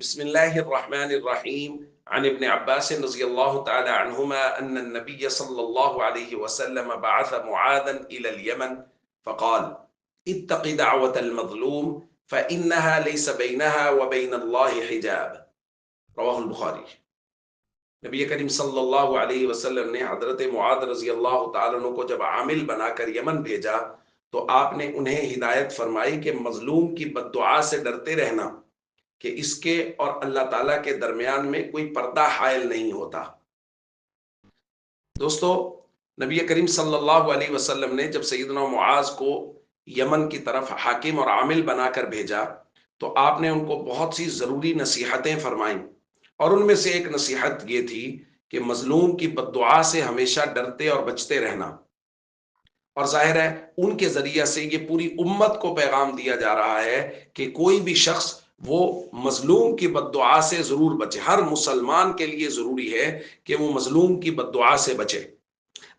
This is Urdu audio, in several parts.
بسم الله الرحمن الرحيم عن ابن عباس رضي الله تعالى عنهما أن النبي صلى الله عليه وسلم بعث معاذا إلى اليمن فقال: اتق دعوة المظلوم فإنها ليس بينها وبين الله حجاب. رواہ البخاری۔ نبی کریم صلی اللہ علیہ وسلم نے حضرت معاذ رضی اللہ تعالیٰ عنہ کو جب عامل بنا کر یمن بھیجا تو آپ نے انہیں ہدایت فرمائی کہ مظلوم کی بد دعا سے ڈرتے رہنا کہ اس کے اور اللہ تعالیٰ کے درمیان میں کوئی پردہ حائل نہیں ہوتا۔ دوستو، نبی کریم صلی اللہ علیہ وسلم نے جب سیدنا معاذ کو یمن کی طرف حاکم اور عامل بنا کر بھیجا تو آپ نے ان کو بہت سی ضروری نصیحتیں فرمائیں، اور ان میں سے ایک نصیحت یہ تھی کہ مظلوم کی بد دعا سے ہمیشہ ڈرتے اور بچتے رہنا۔ اور ظاہر ہے ان کے ذریعہ سے یہ پوری امت کو پیغام دیا جا رہا ہے کہ کوئی بھی شخص وہ مظلوم کی بد دعا سے ضرور بچے۔ ہر مسلمان کے لیے ضروری ہے کہ وہ مظلوم کی بد دعا سے بچے۔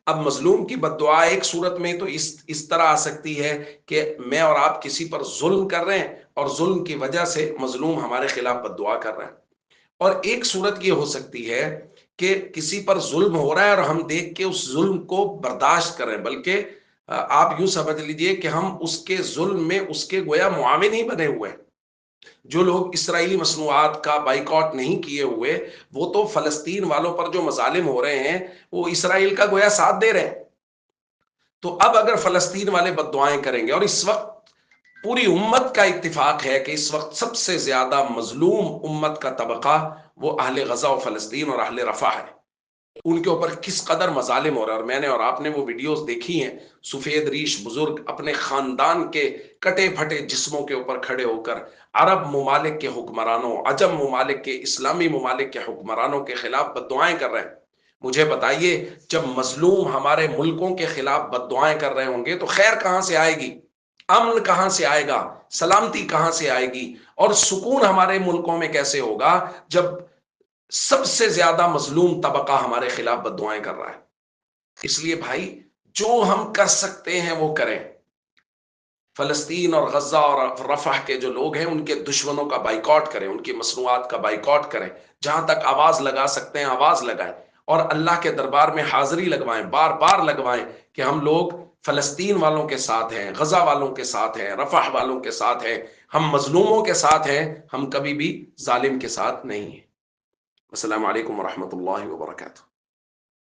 اب مظلوم کی بد دعا ایک صورت میں تو اس طرح آ سکتی ہے کہ میں اور آپ کسی پر ظلم کر رہے ہیں اور ظلم کی وجہ سے مظلوم ہمارے خلاف بد دعا کر رہے ہیں، اور ایک صورت یہ ہو سکتی ہے کہ کسی پر ظلم ہو رہا ہے اور ہم دیکھ کے اس ظلم کو برداشت کر رہے ہیں، بلکہ آپ یوں سمجھ لیجئے کہ ہم اس کے ظلم میں اس کے گویا معاون ہی بنے ہوئے ہیں۔ جو لوگ اسرائیلی مصنوعات کا بائیکاٹ نہیں کیے ہوئے، وہ تو فلسطین والوں پر جو مظالم ہو رہے ہیں وہ اسرائیل کا گویا ساتھ دے رہے ہیں۔ تو اب اگر فلسطین والے بد دعائیں کریں گے، اور اس وقت پوری امت کا اتفاق ہے کہ اس وقت سب سے زیادہ مظلوم امت کا طبقہ وہ اہل غزہ و فلسطین اور اہل رفح ہے، ان کے اوپر کس قدر مظالم ہو رہا ہے۔ اور میں نے اور آپ نے وہ ویڈیوز دیکھی ہیں، سفید ریش بزرگ اپنے خاندان کے کٹے پھٹے جسموں کے اوپر کھڑے ہو کر عرب ممالک کے حکمرانوں، عجم ممالک کے، اسلامی ممالک کے حکمرانوں کے خلاف بد دعائیں کر رہے ہیں۔ مجھے بتائیے، جب مظلوم ہمارے ملکوں کے خلاف بد دعائیں کر رہے ہوں گے تو خیر کہاں سے آئے گی؟ امن کہاں سے آئے گا؟ سلامتی کہاں سے آئے گی؟ اور سکون ہمارے ملکوں میں کیسے ہوگا جب سب سے زیادہ مظلوم طبقہ ہمارے خلاف بد دعائیں کر رہا ہے؟ اس لیے بھائی، جو ہم کر سکتے ہیں وہ کریں۔ فلسطین اور غزہ اور رفح کے جو لوگ ہیں ان کے دشمنوں کا بائیکاٹ کریں، ان کی مصنوعات کا بائیکاٹ کریں، جہاں تک آواز لگا سکتے ہیں آواز لگائیں، اور اللہ کے دربار میں حاضری لگوائیں، بار بار لگوائیں کہ ہم لوگ فلسطین والوں کے ساتھ ہیں، غزہ والوں کے ساتھ ہیں، رفح والوں کے ساتھ ہیں، ہم مظلوموں کے ساتھ ہیں، ہم کبھی بھی ظالم کے ساتھ نہیں ہیں۔ السلام علیکم ورحمۃ اللہ وبرکاتہ۔